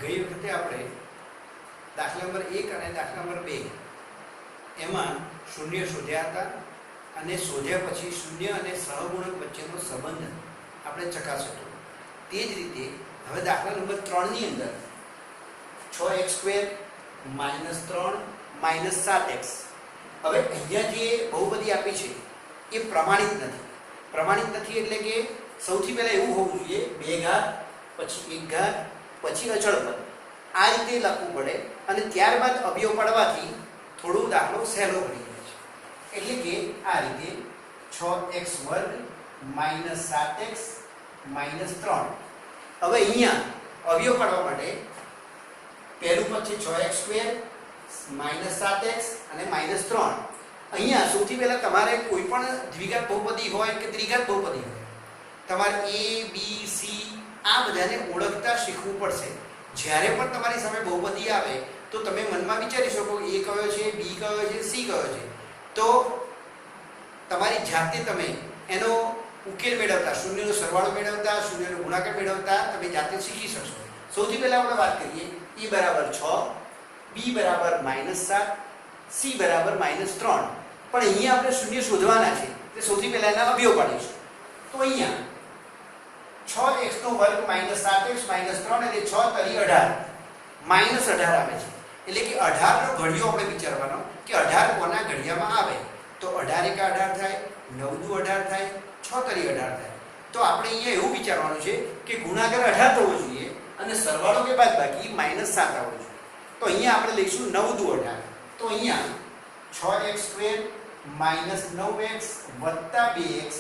ગઈ વખતે આપણે દાખલા નંબર 1 અને દાખલા નંબર 2 એમાં શૂન્ય શોધ્યા હતા અને શોધ્યા પછી શૂન્ય અને સહગુણક વચ્ચેનો સંબંધ આપણે ચકાસ્યો હતો. તે જ રીતે હવે દાખલા નંબર 3 ની અંદર 6x² -3 -7x. હવે અહીંયા જે બહુપદી આપી છે એ પ્રમાણિત નથી. પ્રમાણિત નથી એટલે કે સૌથી પહેલા એવું હોવું જોઈએ 2 ઘાત પછી 1 ઘાત પછી અચળ પદ, આ રીતે લખવું પડે અને ત્યારબાદ અવયવ પાડવાથી થોડું દાખલો સહેલો પડી જાય છે. એટલે કે આ રીતે 6x² -7x -3. હવે અહીંયા અવયવ પાડવા માટે પહેલું પદ છે 6x² -7x અને -3. અહીંયા સૌથી પહેલા તમારે કોઈ પણ દ્વિઘાત બહુપદી હોય કે ત્રિઘાત બહુપદી હોય, તમારે a b c આ બધાને ઓળખતા શીખવું પડશે. જ્યારે પણ તમારી સામે બહુપદી આવે તો તમે મનમાં વિચારી શકો a કયો છે, b કયો છે, c કયો છે. તો તમારી જાતે તમે એનો ઉકેલ મેળવતા, શૂન્યનો સરવાળો મેળવતા, શૂન્યનો ગુણાકાર મેળવતા તમે જાતે શીખી શકશો. સૌથી પહેલા આપણે વાત કરીએ a બરાબર 6, b બરાબર -7, c બરાબર -3. પણ અહીંયા આપણે શૂન્ય શોધવાના છે તે સૌથી પહેલા એના અવયવ પાડીશું. તો અહીંયા 6x² -7x -3 એટલે 6 તરી 18 -18 આવે છે. એટલે કે 18 નો ઘડિયો આપણે વિચારવાનો કે 18 કોના ઘડિયામાં આવે. તો 18 એકા 18 થાય, 9 દુ 18 થાય, 6 તરી 18 થાય. તો આપણે અહીંયા એવું વિચારવાનું છે કે ગુણાકાર 18 થવો જોઈએ અને સરવાળો કે બાદબાકી -7 આવવો જોઈએ. તો અહીંયા આપણે લઈશું 9 દુ 18. તો અહીંયા 6x² -9x + 2x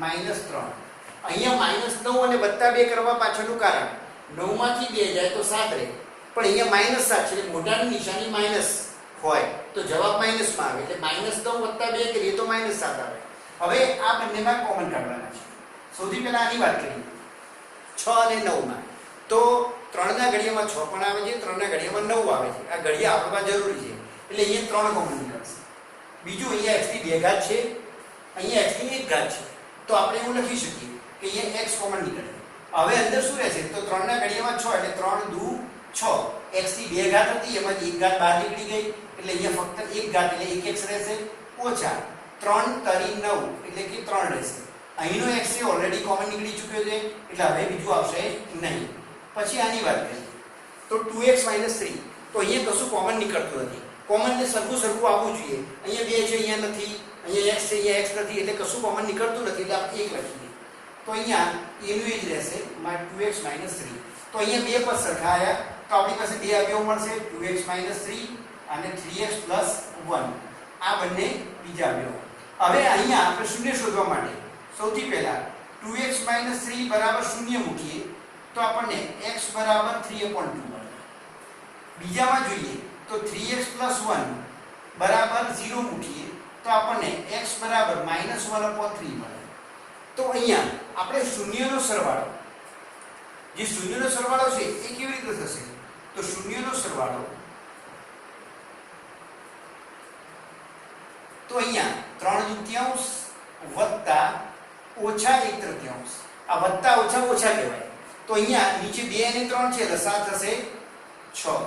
-3. અહીંયા -9 અને +2 કરવા પાછળનું કારણ 9 માંથી 2 જાય તો 7 રહે, પણ અહીંયા -7 છે એટલે મોટાની નિશાની માઈનસ હોય તો જવાબ માઈનસમાં આવે. એટલે -9 + 2 કરીએ તો -7 આવે. હવે આ બંનેમાં કોમન કાઢવાના છે. સૌથી પહેલા આની વાત કરીએ 6 અને 9 માં. તો 3 ના ઘડિયામાં 6 પણ આવે છે, 3 ના ઘડિયામાં 9 આવે છે. આ ઘડિયા આપવા જરૂરી છે એટલે અહીંયા 3 કોમન નીકળશે. બીજું અહીંયા x ની 2 ઘાત છે, અહીંયા x ની 1 ઘાત છે. તો આપણે એવું લખી શકીએ કે અહીંયા x કોમન નીકળે. હવે અંદર શું રહેશે? તો 3 ના ઘડિયામાં 6 એટલે 3 દુ 6. x ની 2 ઘાત હતી એમાંથી 1 ઘાત બહાર નીકળી ગઈ એટલે અહીંયા ફક્ત 1 ઘાત એટલે 1x રહેશે ઓછા 3 તરી 9 એટલે કે 3 રહેશે. અહીંનો x છે ઓલરેડી કોમન નીકળી ચૂક્યો છે એટલે હવે બીજું આવશે નહીં. પછી આની વાત કરીએ તો 2x - 3. તો અહીંયા કશું કોમન નીકળતું નથી. કોમન ને સરખું આવવું જોઈએ. અહીંયા 2 છે, અહીંયા નથી, અહીંયા x છે, અહીંયા x નથી એટલે કશું કોમન નીકળતું નથી એટલે આપણે 1 લખી દઈએ. તો અહીંયા એનું એ જ રહેશે 2x - 3. તો અહીંયા 2 પદ સરખા આવ્યા તો આપણી પાસે 2 અવયવ મળશે 2x - 3 અને 3x + 1. આ બંને બીજા અવયવ. હવે અહીંયા આપણે શૂન્ય શોધવા માટે સૌથી પહેલા 2x - 3 બરાબર 0 મૂકીએ તો આપણને x બરાબર 3/2 મળે. બીજામાં જોઈએ તો 3x + 1 બરાબર 0 મૂકીએ તો આપણને x બરાબર -1/3 મળે. તો અહીંયા આપણે શૂન્યનો સરવાળો, જે શૂન્યનો સરવાળો છે એ કેવી રીતે થશે? તો શૂન્યનો સરવાળો તો અહીંયા 3/4 વત્તા ઓછા 1/3. આ વત્તા ઓછા ઓછા કહેવાય. તો અહીંયા નીચે 2 અને 3 છે લસા થશે 6.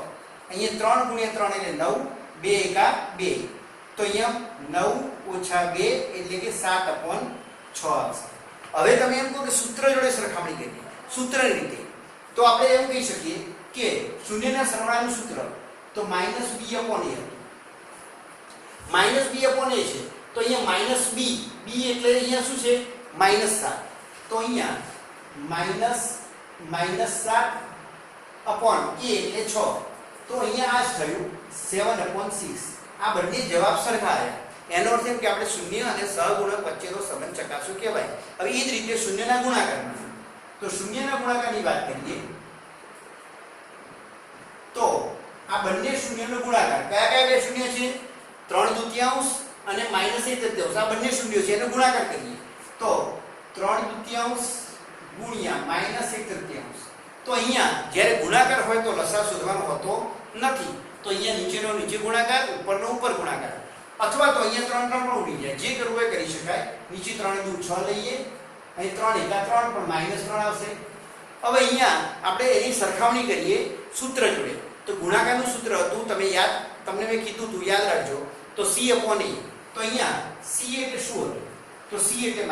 અહીંયા 3 × 3 એટલે 9, 2 એકા 2. તો અહીંયા 9 - 2 એટલે કે 7/6 આવશે. હવે તમે એમ કહો કે સૂત્ર જોડે સરખામણી કરીએ સૂત્રની રીતે. તો આપણે એમ કહી શકીએ કે શૂન્યના સરવાળાનું સૂત્ર તો -b/a હતું. -b/a છે તો અહીંયા -b, b એટલે અહીંયા શું છે? -7. તો અહીંયા -7/a એટલે 6. તો અહીંયા આ જ થયું 7/6. આ બંને જવાબ સરખા આવ્યા. એનો અર્થ એમ કે આપણે શૂન્ય અને સહગુણક વચ્ચેનો સંબંધ ચકાસ્યો કહેવાય. હવે એ જ રીતે શૂન્યના ગુણાકારમાં તો શૂન્યના ગુણાકારની વાત કરીએ તો આ બંને શૂન્યનો ગુણાકાર કયા કયા બે શૂન્ય છે? 3/2 અને -1/3. આ બંને શૂન્યો છે એનો ગુણાકાર કરીએ તો 3/2 ગુણ્યા -1/3. તો અહીંયા જ્યારે ગુણાકાર હોય તો લસા શોધવાનો હોતો નથી. તો અહીંયા નીચેનો નીચે ગુણાકાર, ઉપરનો ઉપર ગુણાકાર, અથવા તો અહીંયા 3 પણ ઉડી જાય. જે કરવું હોય કરી શકાય. નીચે 3 દુ 6 લઈએ, અહીં 3 એકા 3 પણ -3 આવશે. હવે અહીંયા આપણે એની સરખામણી કરીએ સૂત્ર જોડે. તો ગુણાકારનું સૂત્ર હતું તમને મેં કીધું તું યાદ રાખજો. તો c upon a. તો અહીંયા c એટલે શું હતું? તો c એટલે -3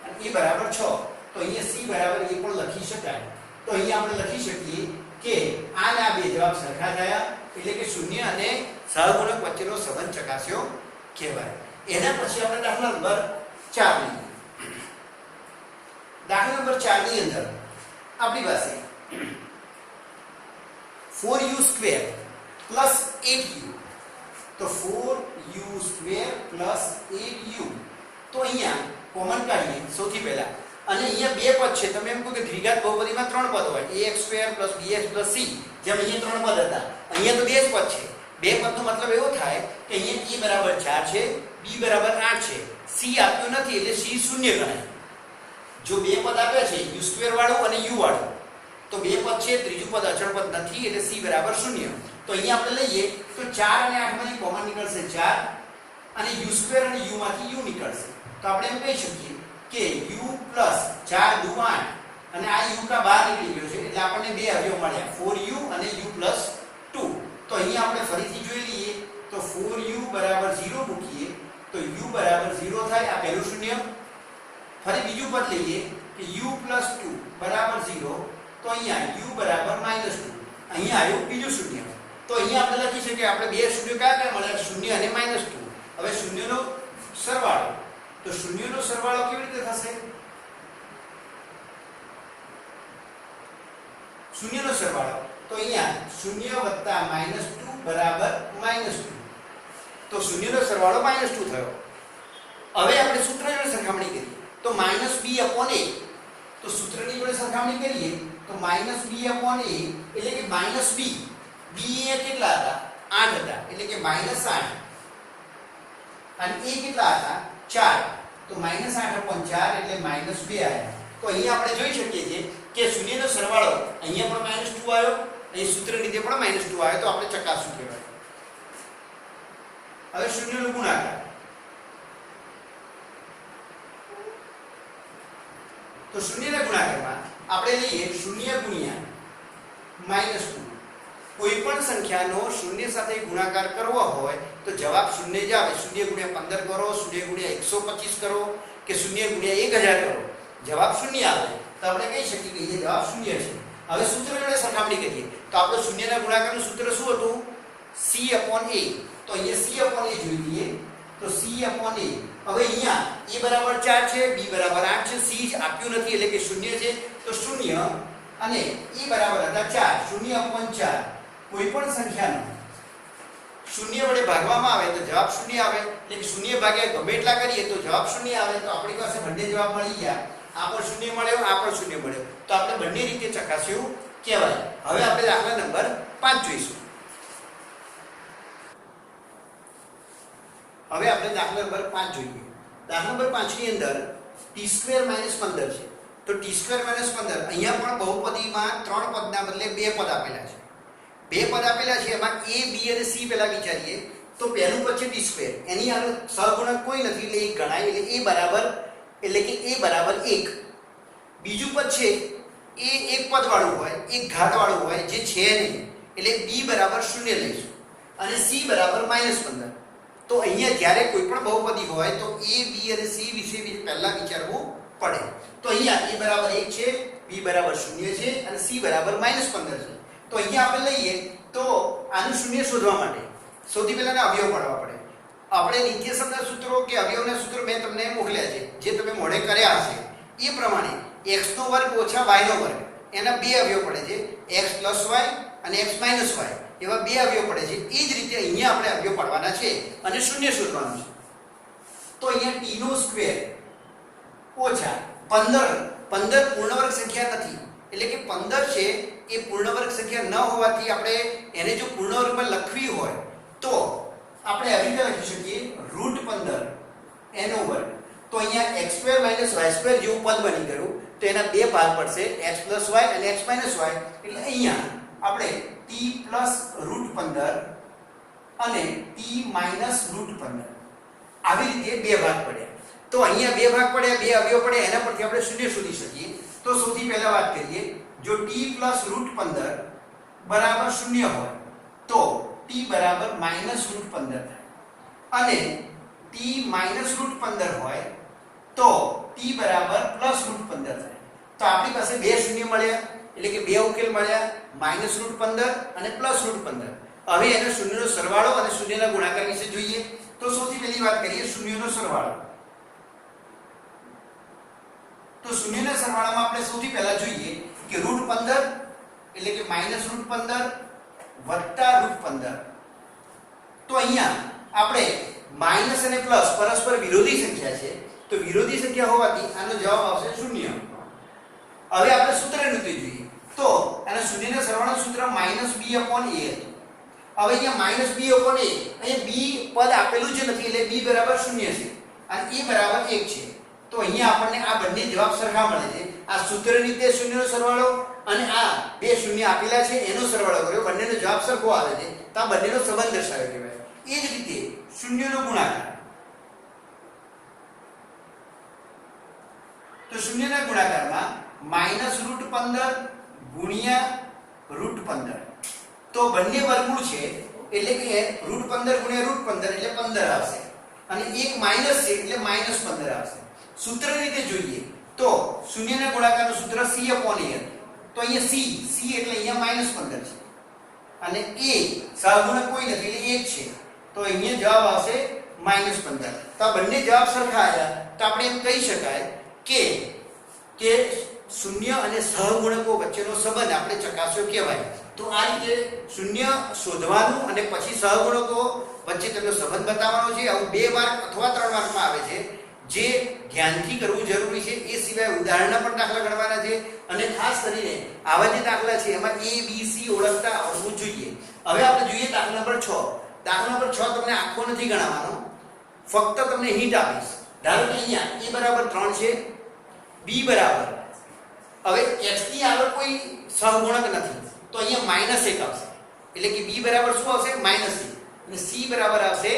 અને a બરાબર 6. તો અહીંયા c બરાબર a પણ લખી શકાય. તો અહીંયા આપણે લખી શકીએ કે આના બે જવાબ સરખા થયા એટલે કે શૂન્ય અને સહગુણક વચ્ચેનો સંબંધ ચકાસ્યો કહેવાય. એના પછી આપણે દાખલા નંબર 4 લઈએ. દાખલા નંબર 4 ની અંદર આપણી પાસે 4u² + 8u. તો 4u² + 8u. તો અહીંયા કોમન કાઢીએ સૌથી પહેલા. અને અહીંયા બે પદ છે. તમે એમ કહો કે દ્વિઘાત બહુપદીમાં ત્રણ પદ હોય, ax² + bx + c. જેમ અહીંયા ત્રણ પદ હતા, અહીંયા તો બે જ પદ છે. બે પદનો મતલબ એવો થાય કે અહીંયા a બરાબર 4 છે, b બરાબર 8 છે, c આપ્યું નથી એટલે c શૂન્ય ગણાય. જો બે પદ આપ્યા છે u² વાળું અને u વાળું, તો બે પદ છે, ત્રીજું પદ અચળ પદ નથી એટલે c બરાબર 0. તો અહીંયા આપણે લઈએ તો 4 અને 8 માંથી કોમન નીકળશે 4 અને u² અને u માંથી u નીકળશે. તો આપણે એમ કહી શકીએ કે u + 4 × 8 અને આ u કા બહાર નીકળી ગયો છે એટલે આપણને બે અવયવ મળ્યા 4u અને u + 2. તો અહીંયા આપણે ફરીથી જોઈ લઈએ તો 4u બરાબર 0 મૂકીએ તો u બરાબર 0 થાય. આ પહેલું શૂન્ય. ફરી બીજું પદ લઈએ કે u + 2 બરાબર 0. તો અહીંયા u બરાબર -2. અહીંયા આવ્યું બીજું શૂન્ય. તો અહીંયા આપણે લખી શકીએ આપણે બે શૂન્ય કયા મળ્યા? શૂન્ય અને -2. હવે શૂન્યનો સરવાળો. તો શૂન્યનો સરવાળો કેવી રીતે થશે? શૂન્યનો સરવાળો તો અહીંયા 0 + -2 બરાબર -2. તો શૂન્યનો સરવાળો -2 થયો. હવે આપણે સૂત્ર જોડે સરખામણી કરીએ તો -b/a. તો સૂત્રની જોડે સરખામણી કરીએ તો -b/a એટલે કે -b. b એ કેટલા હતા? 8 હતા એટલે કે -8. અને a કેટલા હતા? 4. તો -8/4 એટલે -2 આવ્યા. તો અહીંયા આપણે જોઈ શકીએ છીએ કે શૂન્યનો સરવાળો અહીંયા પણ -2 આવ્યો, અહીં સૂત્ર રીતે પણ -2 આવ્યો. તો આપણે ચકાસવું કહેવાય. હવે શૂન્યનો ગુણાકાર. તો શૂન્યના ગુણાકારમાં આપણે લઈએ 0 * -2. કોઈ પણ સંખ્યાનો શૂન્ય સાથે ગુણાકાર કરવો હોય તો જવાબ શૂન્ય જ આવે. 0 × 15 કરો, 0 × 125 કરો કે 0 × 1000 કરો, જવાબ શૂન્ય આવે. તો આપણે કહી શકીએ કે એ જવાબ શૂન્ય છે. હવે સૂત્ર જોડે સરખામણી કરીએ તો આપણે શૂન્યના ગુણાકારનું સૂત્ર શું હતું? c/a. તો અહીંયા c/a જોઈ લઈએ તો c/a. હવે અહીંયા a બરાબર 4 છે, b બરાબર 8 છે, c જ આપ્યું નથી એટલે કે શૂન્ય છે. તો શૂન્ય અને a બરાબર હતા 4. 0/4. કોઈ પણ સંખ્યાનો શૂન્ય વડે ભાગવામાં આવે તો જવાબ શૂન્ય આવે. એટલે કે શૂન્ય ભાગ્યા ગમે એટલા કરીએ તો જવાબ શૂન્ય આવે. તો આપણી પાસે બંને જવાબ મળી ગયા. આ પણ શૂન્ય મળ્યો, આ પણ શૂન્ય મળ્યો. તો આપણે બંને રીતે ચકાસ્યું કહેવાય. હવે આપણે દાખલા નંબર 5 જોઈશું. હવે આપણે દાખલા નંબર 5 જોઈએ. દાખલા નંબર 5 ની અંદર t² - 15 છે. તો t² - 15 અહીંયા પણ બહુપદીમાં ત્રણ પદના બદલે બે પદ આપેલા છે. બે પદ આપેલા છે એમાં a, b અને c પહેલા વિચારીએ તો પહેલું પદ છે t². એની આગળ સહગુણક કોઈ નથી એટલે 1 ગણાય એટલે a બરાબર 1. બીજું પદ છે એ એક પદ વાળું હોય, એક ઘાત વાળું હોય જે છે નહીં એટલે b બરાબર 0 લઈશું અને c બરાબર -15. તો અહીંયા જ્યારે કોઈ પણ બહુપદી હોય તો a, b અને c વિશે પહેલા વિચારવું પડે. તો અહીંયા a બરાબર 1 છે, b બરાબર 0 છે અને c બરાબર -15 છે. તો અહીંયા આપણે લઈએ તો આનું શૂન્ય શોધવા માટે સૌથી પહેલા અવયવ પાડવા પડે. આપણે નિત્યસમના સૂત્રો કે અવયવના સૂત્રો મેં તમને મોકલ્યા છે જે તમે મોઢે કર્યા હશે. એ પ્રમાણે x² - y² એના બે અવયવ પડે છે, x + y અને x - y એવા બે અવયવ પડે છે. એ જ રીતે અહીંયા આપણે અવયવ પાડવાના છે અને શૂન્ય શોધવાનું છે. તો અહીંયા t² - 15 પૂર્ણવર્ગ સંખ્યા નથી એટલે કે 15 છે એ પૂર્ણવર્ગ સંખ્યા ન હોવાથી આપણે એને જો પૂર્ણવર્ગમાં લખવી હોય તો આપણે આવી રીતે લખી શકીએ √15 એનો વર્ગ. તો અહીંયા x² - y² જેવું પદ બની ગયું. તો એના બે ભાગ પડશે, x + y અને x - y. એટલે અહીંયા આપણે t + √15 અને t - √15 આવી રીતે બે ભાગ પડ્યા. તો અહીંયા બે ભાગ પડ્યા, બે અવયવ પડ્યા, એના પરથી આપણે શૂન્ય શોધી શકીએ. તો સૌથી પહેલા વાત કરીએ, જો t + √15 બરાબર 0 હોય તો t બરાબર -√15 થાય અને t -√15 હોય તો t બરાબર +√15 થાય. તો આપણી પાસે બે શૂન્ય મળ્યા એટલે કે બે ઉકેલ મળ્યા -√15 અને +√15. હવે એનો શૂન્યનો સરવાળો અને શૂન્યના ગુણાકાર વિશે જોઈએ. તો સૌથી પહેલી વાત કરીએ શૂન્યનો સરવાળો. તો શૂન્યના સરવાળામાં આપણે સૌથી પહેલા જોઈએ કે √15 એટલે કે -√15 +√15. તો અહીંયા આપણે માઈનસ અને પ્લસ પરસ્પર વિરોધી સંખ્યા છે તો વિરોધી સંખ્યા હોવાથી આનો જવાબ આવશે 0. હવે આપણે સૂત્રની રીતે જોઈએ તો આના શૂન્યના સરવાળાનું સૂત્ર -b/a હતું. હવે અહીંયા -b/a અહીંયા b પદ આપેલું જ નથી એટલે b બરાબર 0 છે અને a બરાબર 1 છે. તો અહીંયા આપણને આ બંને જવાબ સરખા મળે છે. આ સૂત્રની રીતે શૂન્યનો સરવાળો અને આ બે શૂન્ય આપેલા છે એનો સરવાળો કર્યો બંનેનો જવાબ સરખો આવે છે તો આ બંનેનો સંબંધ દર્શાવ્યો કહેવાય. એ જ રીતે શૂન્યનો ગુણાકાર. તો શૂન્યના ગુણાકારમાં -√15 ગુણ્યા √15. તો બંને વર્ગમૂળ છે એટલે કે √15 ગુણ્યા √15 એટલે 15 આવશે અને એક માઈનસ છે એટલે -15 આવશે. સૂત્રની રીતે જોઈએ તો શૂન્યના ગુણાકારનું સૂત્ર c/a. તો અહીંયા c એટલે અહીંયા -15 છે અને a સહગુણક કોઈ નથી એટલે 1 છે તો અહીંયા જવાબ આવશે -15. તો આ બંને જવાબ સરખા આવ્યા તો આપણે એમ કહી શકાય કે શૂન્ય અને સહગુણકો વચ્ચેનો સંબંધ આપણે ચકાસ્યો કહેવાય. તો આ રીતે શૂન્ય શોધવાનું અને પછી સહગુણકો વચ્ચે તેમનો સંબંધ બતાવવાનો છે. આવું 2 માર્ક અથવા 3 માર્કમાં આવે છે જે ધ્યાનથી કરવું જરૂરી છે. એ સિવાય ઉદાહરણના પણ દાખલા ગણવાના છે અને ખાસ કરીને આવા જે દાખલા છે એમાં a b c ઓળખતા આવડવું જોઈએ. હવે આપણે જોઈએ દાખલા નંબર 6. દાખલા નંબર 6 તમને આખો નથી ગણવાનો, ફક્ત તમને હિન્ટ આપીશ. ધારો કે અહીંયા a બરાબર 3 છે, b બરાબર હવે x ની આગળ કોઈ સહગુણક નથી તો અહીંયા -1 આવશે એટલે કે b બરાબર શું આવશે -1 અને c બરાબર આવશે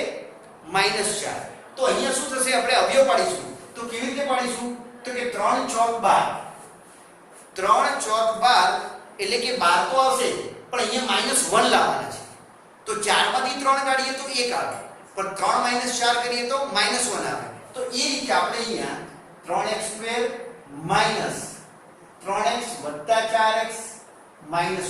-4. તો અહીંયા શું થશે આપણે અવયવ પાડીશું. તો કેવી રીતે પાડીશું તો કે 3 ચોક 12. 3 ચોક 12 એટલે કે 12 તો આવશે પણ અહીંયા -1 લાવવાના છે. તો 4 માંથી 3 કાઢીએ તો 1 આવે પણ 3 - 4 કરીએ તો -1 આવે. તો એ રીતે આપણે અહીંયા 3x² - 3x + 4x -4.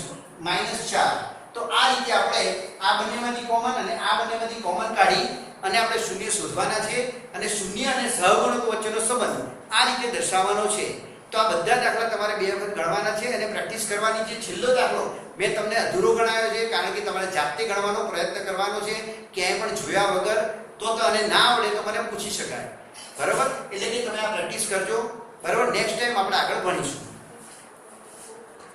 તો આ રીતે આપણે આ બંનેમાંથી કોમન અને આ બંનેમાંથી કોમન કાઢી અને આપણે શૂન્ય શોધવાના છે અને શૂન્ય અને સહગુણકો વચ્ચેનો સંબંધ આ રીતે દર્શાવવાનો છે. તો આ બધા દાખલા તમારે 2 વખત ગણવાના છે અને પ્રેક્ટિસ કરવાની છે. છેલ્લો દાખલો મેં તમને અધૂરો ગણાવ્યો છે કારણ કે તમારે જાતે ગણવાનો પ્રયત્ન કરવાનો છે ક્યાંય પણ જોયા વગર. તો તને ના આવડે તો મને પૂછી શકાય, બરાબર? એટલે કે તમે આ પ્રેક્ટિસ કરજો, બરાબર? નેક્સ્ટ ટાઈમ આપણે આગળ ભણીશું.